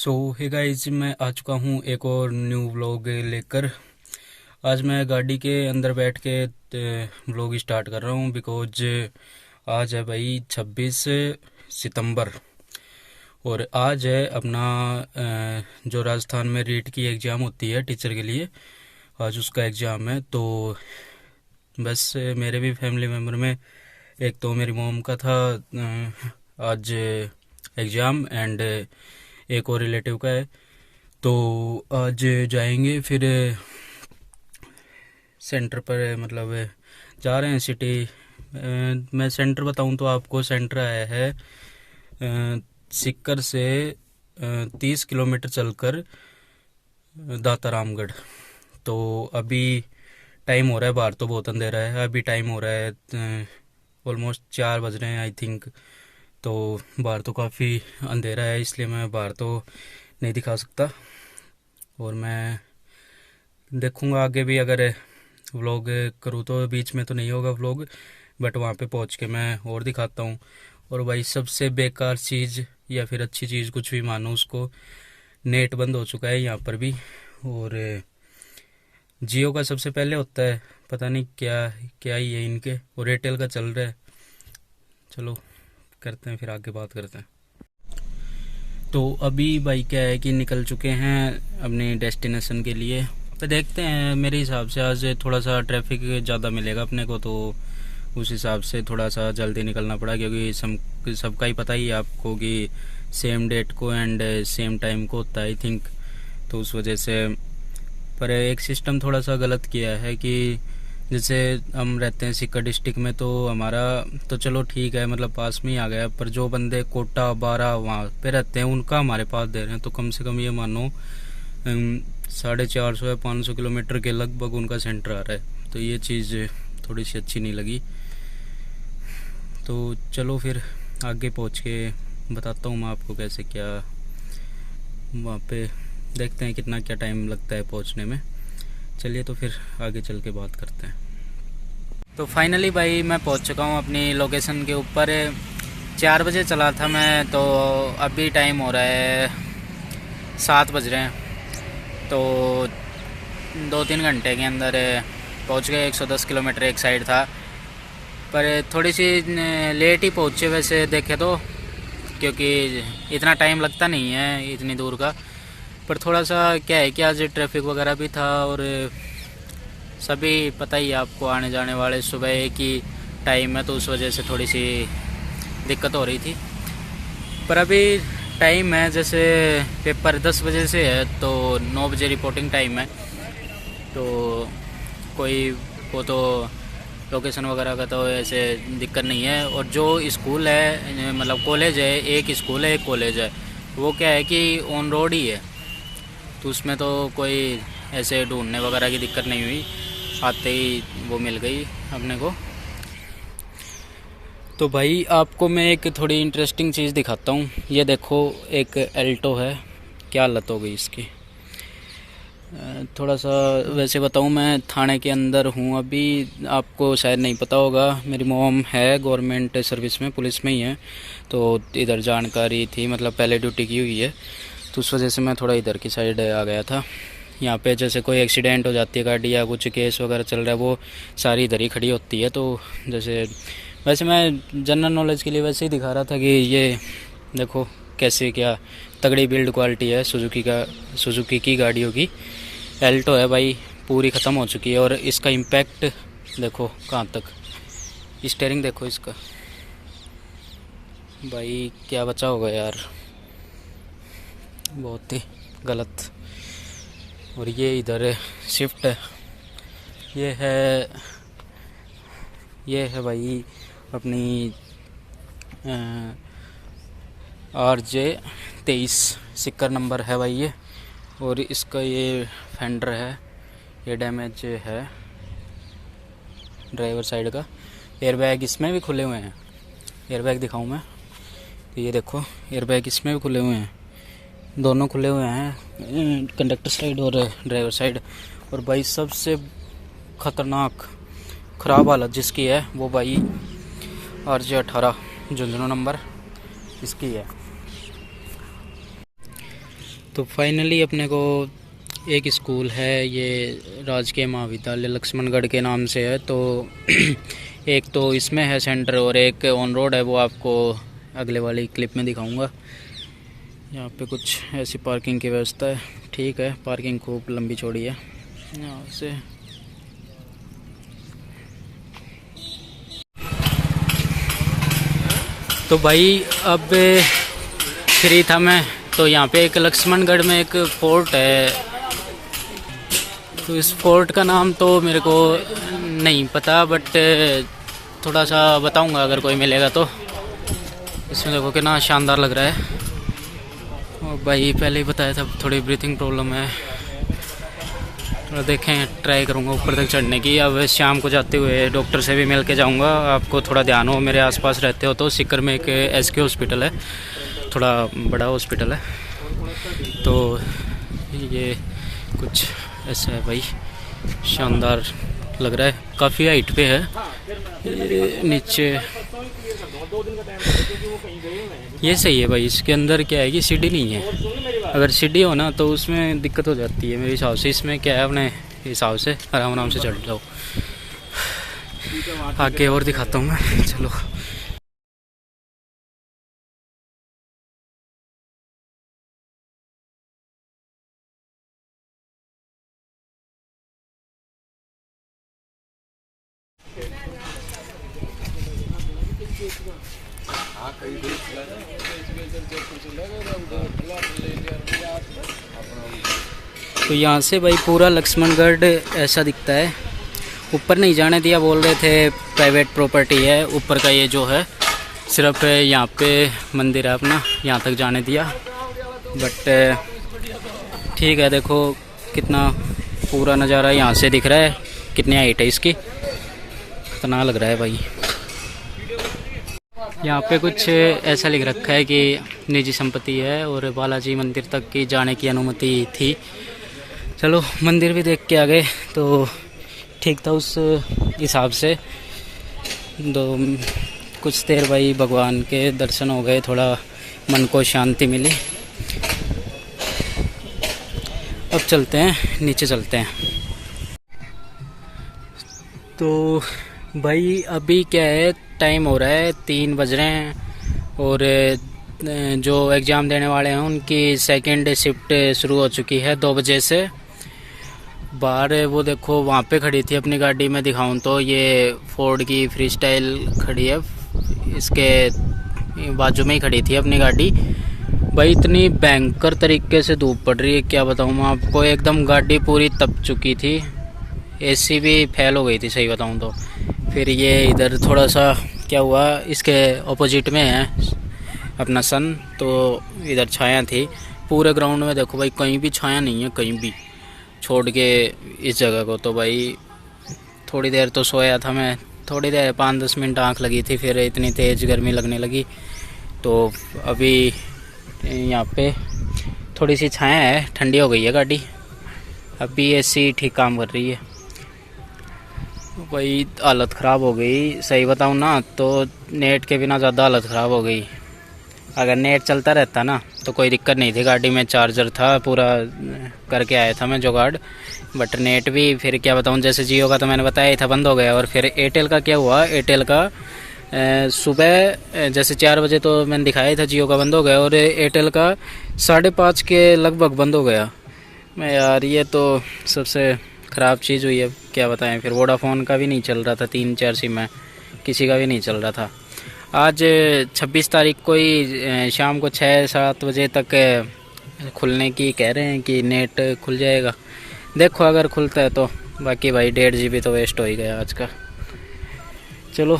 सो hey guys, मैं आ चुका हूँ एक और न्यू व्लॉग लेकर। आज मैं गाड़ी के अंदर बैठ के व्लॉग स्टार्ट कर रहा हूँ बिकॉज आज है भाई 26 सितंबर। और आज है अपना जो राजस्थान में रीट की एग्ज़ाम होती है टीचर के लिए, आज उसका एग्ज़ाम है। तो बस मेरे भी फैमिली मेम्बर में एक तो मेरी मोम का था आज एग्ज़ाम, एंड एक और रिलेटिव का है। तो आज जाएंगे फिर सेंटर पर, मतलब जा रहे हैं सिटी। मैं सेंटर बताऊं तो आपको, सेंटर आया है सिक्कर से 30 किलोमीटर चलकर दाता रामगढ़। तो अभी टाइम हो रहा है, बाहर तो बहुत अंधेरा है, अभी टाइम हो रहा है ऑलमोस्ट 4 बज रहे हैं आई थिंक। तो बाहर तो काफ़ी अंधेरा है, इसलिए मैं बाहर तो नहीं दिखा सकता। और मैं देखूंगा आगे भी, अगर व्लॉग करूँ तो बीच में तो नहीं होगा व्लॉग, बट वहाँ पे पहुँच के मैं और दिखाता हूँ। और भाई सबसे बेकार चीज़ या फिर अच्छी चीज़ कुछ भी मानो उसको, नेट बंद हो चुका है यहाँ पर भी। और जियो का सबसे पहले होता है, पता नहीं क्या क्या ही है इनके, और एयरटेल का चल रहा है। चलो करते हैं, फिर आगे बात करते हैं। तो अभी भाई क्या है कि निकल चुके हैं अपने डेस्टिनेशन के लिए। तो देखते हैं, मेरे हिसाब से आज थोड़ा सा ट्रैफिक ज़्यादा मिलेगा अपने को, तो उस हिसाब से थोड़ा सा जल्दी निकलना पड़ा, क्योंकि सबका ही पता ही है आपको कि सेम डेट को एंड सेम टाइम को होता है आई थिंक। तो उस वजह से, पर एक सिस्टम थोड़ा सा गलत किया है कि जैसे हम रहते हैं सीकर डिस्ट्रिक्ट में, तो हमारा तो चलो ठीक है, मतलब पास में ही आ गया, पर जो बंदे कोटा बारा वहाँ पे रहते हैं उनका हमारे पास दे रहे हैं। तो कम से कम ये मानो 450 या 500 किलोमीटर के लगभग उनका सेंटर आ रहा है। तो ये चीज़ थोड़ी सी अच्छी नहीं लगी। तो चलो फिर आगे पहुँच के बताता हूँ मैं आपको कैसे क्या वहाँ पे, देखते हैं कितना क्या टाइम लगता है पहुँचने में। चलिए तो फिर आगे चल के बात करते हैं। तो फाइनली भाई मैं पहुंच चुका हूं अपनी लोकेशन के ऊपर। 4 बजे चला था मैं, तो अभी टाइम हो रहा है 7 बज रहे हैं। तो 2-3 घंटे के अंदर पहुंच गए। 110 किलोमीटर एक साइड था, पर थोड़ी सी लेट ही पहुंचे वैसे देखे तो, क्योंकि इतना टाइम लगता नहीं है इतनी दूर का। पर थोड़ा सा क्या है कि आज ट्रैफिक वगैरह भी था, और सभी पता ही है आपको, आने जाने वाले सुबह एक ही टाइम है, तो उस वजह से थोड़ी सी दिक्कत हो रही थी। पर अभी टाइम है, जैसे पेपर 10 बजे से है, तो 9 बजे रिपोर्टिंग टाइम है। तो कोई वो तो लोकेशन वगैरह का तो ऐसे दिक्कत नहीं है। और जो स्कूल है, मतलब कॉलेज है, एक स्कूल है एक कॉलेज है, वो क्या है कि ऑन रोड ही है, तो उसमें तो कोई ऐसे ढूंढने वगैरह की दिक्कत नहीं हुई, आते ही वो मिल गई अपने को। तो भाई आपको मैं एक थोड़ी इंटरेस्टिंग चीज़ दिखाता हूँ। ये देखो, एक एल्टो है, क्या हालत हो गई इसकी। थोड़ा सा वैसे बताऊँ, मैं थाने के अंदर हूँ अभी, आपको शायद नहीं पता होगा। मेरी मॉम है गवर्नमेंट सर्विस में, पुलिस में ही है, तो इधर जानकारी थी, मतलब पहले ड्यूटी की हुई है, तो उस वजह से मैं थोड़ा इधर की साइड आ गया था। यहाँ पे जैसे कोई एक्सीडेंट हो जाती है गाड़ी या कुछ केस वगैरह चल रहा है, वो सारी इधर ही खड़ी होती है। तो जैसे वैसे मैं जनरल नॉलेज के लिए वैसे ही दिखा रहा था कि ये देखो कैसे क्या तगड़ी बिल्ड क्वालिटी है सुजुकी की गाड़ियों की। एल्टो है भाई, पूरी ख़त्म हो चुकी है, और इसका इम्पैक्ट देखो कहाँ तक। स्टीयरिंग देखो इसका, भाई क्या बचा होगा यार, बहुत ही गलत। और ये इधर शिफ्ट है, ये है भाई अपनी RJ23 सिक्कर नंबर है भाई ये। और इसका ये फेंडर है, ये डैमेज है ड्राइवर साइड का। एयरबैग इसमें भी खुले हुए हैं, एयरबैग दिखाऊं मैं, तो ये देखो एयरबैग इसमें भी खुले हुए हैं, दोनों खुले हुए हैं, कंडक्टर साइड और ड्राइवर साइड। और भाई सबसे ख़तरनाक ख़राब हालत जिसकी है वो भाई RJ18 झुंझुनू नंबर इसकी है। तो फाइनली अपने को एक स्कूल है, ये राजकीय महाविद्यालय लक्ष्मणगढ़ के नाम से है। तो एक तो इसमें है सेंटर और एक ऑन रोड है, वो आपको अगले वाली क्लिप में दिखाऊंगा। यहाँ पे कुछ ऐसी पार्किंग की व्यवस्था है। ठीक है, पार्किंग खूब लंबी चौड़ी है। यहाँ से तो भाई अब फ्री था मैं, तो यहाँ पे एक लक्ष्मणगढ़ में एक फोर्ट है। तो इस फोर्ट का नाम तो मेरे को नहीं पता, बट थोड़ा सा बताऊंगा अगर कोई मिलेगा तो। इसमें देखो कितना शानदार लग रहा है। और भाई पहले ही बताया था थोड़ी ब्रीथिंग प्रॉब्लम है, थोड़ा देखें, ट्राई करूंगा ऊपर तक चढ़ने की। अब शाम को जाते हुए डॉक्टर से भी मिल के जाऊँगा। आपको थोड़ा ध्यान हो, मेरे आसपास रहते हो तो सीकर में एक SK हॉस्पिटल है, थोड़ा बड़ा हॉस्पिटल है। तो ये कुछ ऐसा है भाई, शानदार लग रहा है, काफ़ी हाइट पे है। ये नीचे ये सही है भाई। इसके अंदर क्या है कि सीढ़ी नहीं है। अगर सीढ़ी हो ना तो उसमें दिक्कत हो जाती है मेरे हिसाब से। इसमें क्या है, अपने हिसाब से आराम आराम से चढ़ जाओ। आगे और दिखाता हूँ मैं, चलो। तो यहाँ से भाई पूरा लक्ष्मणगढ़ ऐसा दिखता है। ऊपर नहीं जाने दिया, बोल रहे थे प्राइवेट प्रॉपर्टी है ऊपर का। ये जो है सिर्फ यहाँ पे मंदिर है अपना, यहाँ तक जाने दिया। बट ठीक है, देखो कितना पूरा नज़ारा यहाँ से दिख रहा है, कितनी हाइट है इसकी, कितना लग रहा है भाई। यहाँ पे कुछ ऐसा लिख रखा है कि निजी संपत्ति है और बालाजी मंदिर तक की जाने की अनुमति थी। चलो मंदिर भी देख के आ गए तो ठीक था उस हिसाब से। तो कुछ देर भाई भगवान के दर्शन हो गए, थोड़ा मन को शांति मिली। अब चलते हैं, नीचे चलते हैं। तो भाई अभी क्या है, टाइम हो रहा है 3 बज रहे हैं और जो एग्ज़ाम देने वाले हैं उनकी सेकंड शिफ्ट शुरू हो चुकी है 2 बजे से। बाहर वो देखो वहाँ पे खड़ी थी अपनी गाड़ी में दिखाऊं तो, ये फोर्ड की फ्री स्टाइल खड़ी है, इसके बाजू में ही खड़ी थी अपनी गाड़ी। भाई इतनी भयंकर तरीके से धूप पड़ रही है, क्या बताऊँ मैं आपको। एकदम गाड़ी पूरी तप चुकी थी, AC भी फेल हो गई थी सही बताऊँ तो। फिर ये इधर थोड़ा सा क्या हुआ, इसके ऑपोजिट में है अपना सन, तो इधर छाया थी। पूरे ग्राउंड में देखो भाई कहीं भी छाया नहीं है, कहीं भी छोड़ के इस जगह को। तो भाई थोड़ी देर तो सोया था मैं, थोड़ी देर 5-10 मिनट आँख लगी थी, फिर इतनी तेज़ गर्मी लगने लगी। तो अभी यहाँ पे थोड़ी सी छाया है, ठंडी हो गई है गाड़ी। अभी AC ठीक काम कर रही है। भाई हालत ख़राब हो गई सही बताऊँ ना, तो नेट के बिना ज़्यादा हालत ख़राब हो गई। अगर नेट चलता रहता ना तो कोई दिक्कत नहीं थी, गाड़ी में चार्जर था, पूरा करके आया था मैं जुगाड़। बट नेट भी फिर क्या बताऊँ, जैसे जियो का तो मैंने बताया ही था बंद हो गया। और फिर एयरटेल का क्या हुआ, एयरटेल का सुबह जैसे 4 बजे तो मैंने दिखाया था जियो का बंद हो गया, और एयरटेल का 5:30 के लगभग बंद हो गया। मैं यार ये तो सबसे ख़राब चीज़ हुई है, क्या बताएं। फिर वोडाफोन का भी नहीं चल रहा था, 3-4 सिम है, किसी का भी नहीं चल रहा था। आज 26 तारीख को ही शाम को 6-7 बजे तक खुलने की कह रहे हैं कि नेट खुल जाएगा। देखो अगर खुलता है तो, बाकी भाई 1.5 GB तो वेस्ट हो ही गया आज का। चलो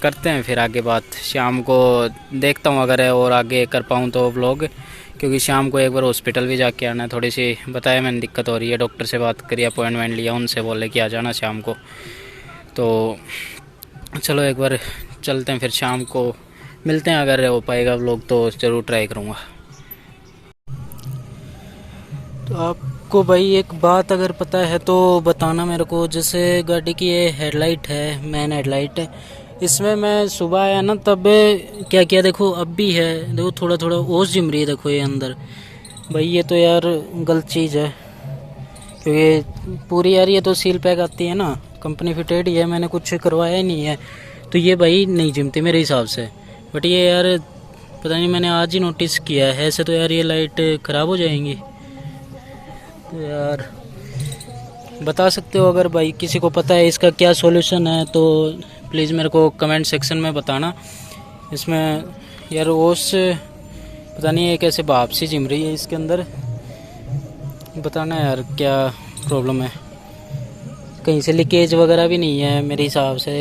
करते हैं फिर आगे बात, शाम को देखता हूँ अगर है और आगे कर पाऊँ तो व्लॉग, क्योंकि शाम को एक बार हॉस्पिटल भी जाके आना है। थोड़ी सी बताया मैंने दिक्कत हो रही है, डॉक्टर से बात करी, अपॉइंटमेंट लिया, उनसे बोले कि आ जाना शाम को। तो चलो एक बार चलते हैं, फिर शाम को मिलते हैं। अगर हो पाएगा व्लॉग तो ज़रूर ट्राई करूँगा। तो आपको भाई एक बात अगर पता है तो बताना मेरे को। जैसे गाड़ी की ये हेडलाइट है, मेन हेडलाइट है, इसमें मैं सुबह आया ना तब क्या किया, देखो अब भी है, देखो थोड़ा थोड़ा ओस जम रही है, देखो ये अंदर भाई ये तो यार गलत चीज़ है, क्योंकि पूरी यार ये तो सील पैक आती है ना, कंपनी फिटेड ही है, मैंने कुछ करवाया ही नहीं है। तो ये भाई नहीं जमती मेरे हिसाब से। बट ये यार पता नहीं, मैंने आज ही नोटिस किया है। ऐसे तो यार ये लाइट ख़राब हो जाएंगी। तो यार बता सकते हो अगर भाई किसी को पता है इसका क्या सॉल्यूशन है तो प्लीज़ मेरे को कमेंट सेक्शन में बताना। इसमें यार ओस पता नहीं है कैसे भाप सी चिम रही है इसके अंदर, बताना यार क्या प्रॉब्लम है। कहीं से लीकेज वगैरह भी नहीं है मेरे हिसाब से।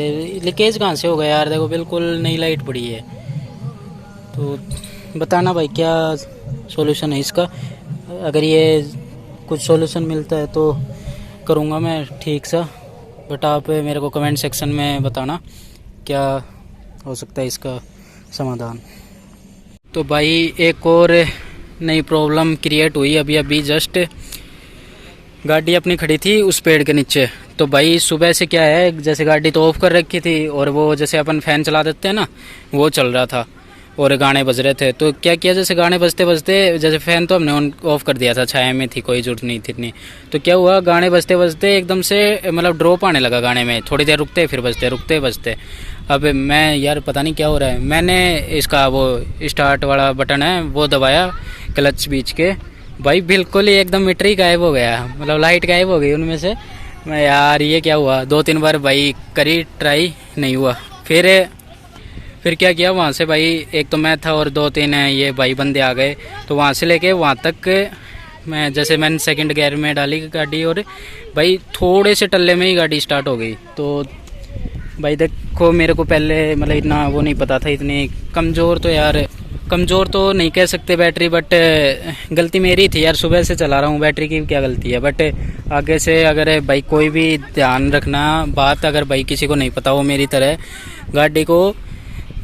लीकेज कहाँ से होगा यार, देखो बिल्कुल नई लाइट पड़ी है। तो बताना भाई क्या सॉल्यूशन है इसका। अगर ये कुछ सॉल्यूशन मिलता है तो करूँगा मैं ठीक सा, बट आप मेरे को कमेंट सेक्शन में बताना क्या हो सकता है इसका समाधान। तो भाई एक और नई प्रॉब्लम क्रिएट हुई अभी अभी जस्ट। गाड़ी अपनी खड़ी थी उस पेड़ के नीचे। तो भाई सुबह से क्या है, जैसे गाड़ी तो ऑफ कर रखी थी और वो जैसे अपन फैन चला देते हैं ना, वो चल रहा था और गाने बज रहे थे। तो क्या किया, जैसे गाने बजते बजते, जैसे फ़ैन तो हमने ऑन ऑफ कर दिया था, छाया में थी, कोई जरूरत नहीं थी इतनी। तो क्या हुआ, गाने बजते बजते एकदम से मतलब ड्रॉप आने लगा गाने में, थोड़ी देर रुकते फिर बजते, रुकते बजते। अब मैं यार पता नहीं क्या हो रहा है, मैंने इसका वो स्टार्ट वाला बटन है वो दबाया, क्लच बीच के, भाई बिल्कुल ही एकदम मीटर ही गायब हो गया, मतलब लाइट गायब हो गई उनमें से। मैं यार ये क्या हुआ, 2-3 बार भाई करी ट्राई, नहीं हुआ। फिर क्या किया, वहाँ से भाई एक तो मैं था और 2-3 ये भाई बंदे आ गए। तो वहाँ से लेके वहाँ तक मैंने सेकंड गियर में डाली गाड़ी और भाई थोड़े से टल्ले में ही गाड़ी स्टार्ट हो गई। तो भाई देखो मेरे को पहले मतलब इतना वो नहीं पता था, इतनी कमज़ोर तो यार कमज़ोर तो नहीं कह सकते बैटरी, बट गलती मेरी थी यार, सुबह से चला रहा हूँ, बैटरी की क्या गलती है। बट आगे से अगर भाई कोई भी ध्यान रखना बात, अगर भाई किसी को नहीं पता हो मेरी तरह, गाड़ी को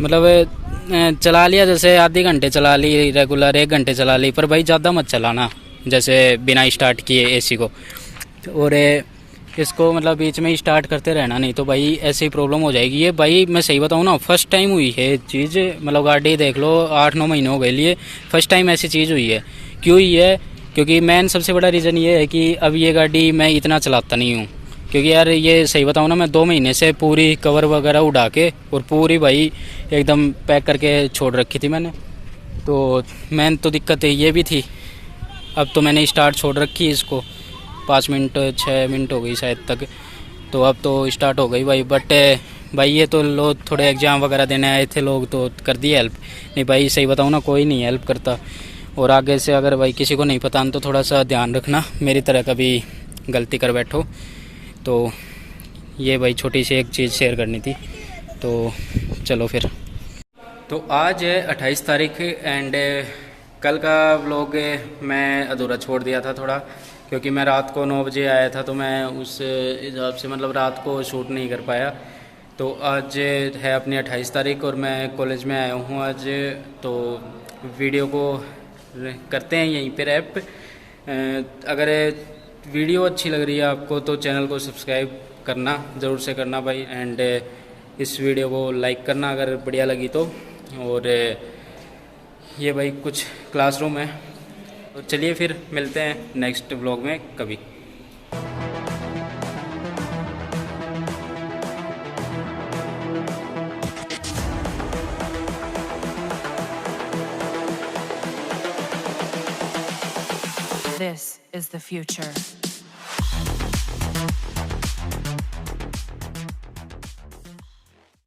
मतलब चला लिया, जैसे आधे घंटे चला ली रेगुलर, 1 घंटे चला ली, पर भाई ज़्यादा मत चलाना, जैसे बिना स्टार्ट किए एसी को। और इसको मतलब बीच में ही स्टार्ट करते रहना, नहीं तो भाई ऐसी ही प्रॉब्लम हो जाएगी। ये भाई मैं सही बताऊँ ना, फर्स्ट टाइम हुई है चीज़, मतलब गाड़ी देख लो 8-9 महीने हो गए लिए, फर्स्ट टाइम ऐसी चीज़ हुई है। क्यों हुई है, क्योंकि मेन सबसे बड़ा रीज़न ये है कि अब ये गाड़ी मैं इतना चलाता नहीं हूँ। क्योंकि यार ये सही बताऊँ ना, मैं 2 महीने से पूरी कवर वगैरह उड़ा के और पूरी भाई एकदम पैक करके छोड़ रखी थी मैंने। तो मेन तो दिक्कत ये भी थी। अब तो मैंने स्टार्ट छोड़ रखी इसको, 5 मिनट 6 मिनट हो गई शायद तक, तो अब तो स्टार्ट हो गई भाई। बट भाई ये तो लोग थोड़े एग्ज़ाम वगैरह देने आए थे लोग, तो कर दिए हेल्प। नहीं भाई सही बताऊँ ना, कोई नहीं हेल्प करता। और आगे से अगर भाई किसी को नहीं पता तो थोड़ा सा ध्यान रखना, मेरी तरह कभी गलती कर बैठो। तो ये भाई छोटी सी एक चीज़ शेयर करनी थी। तो चलो फिर, तो आज है 28 तारीख एंड कल का व्लॉग मैं अधूरा छोड़ दिया था थोड़ा, क्योंकि मैं रात को 9 बजे आया था, तो मैं उस हिसाब से मतलब रात को शूट नहीं कर पाया। तो आज है अपनी 28 तारीख और मैं कॉलेज में आया हूँ आज। तो वीडियो को करते हैं यहीं पे रैप। अगर वीडियो अच्छी लग रही है आपको तो चैनल को सब्सक्राइब करना ज़रूर से करना भाई, एंड इस वीडियो को लाइक करना अगर बढ़िया लगी तो। और ये भाई कुछ क्लासरूम है, तो चलिए फिर मिलते हैं नेक्स्ट व्लॉग में कभी। This is the future.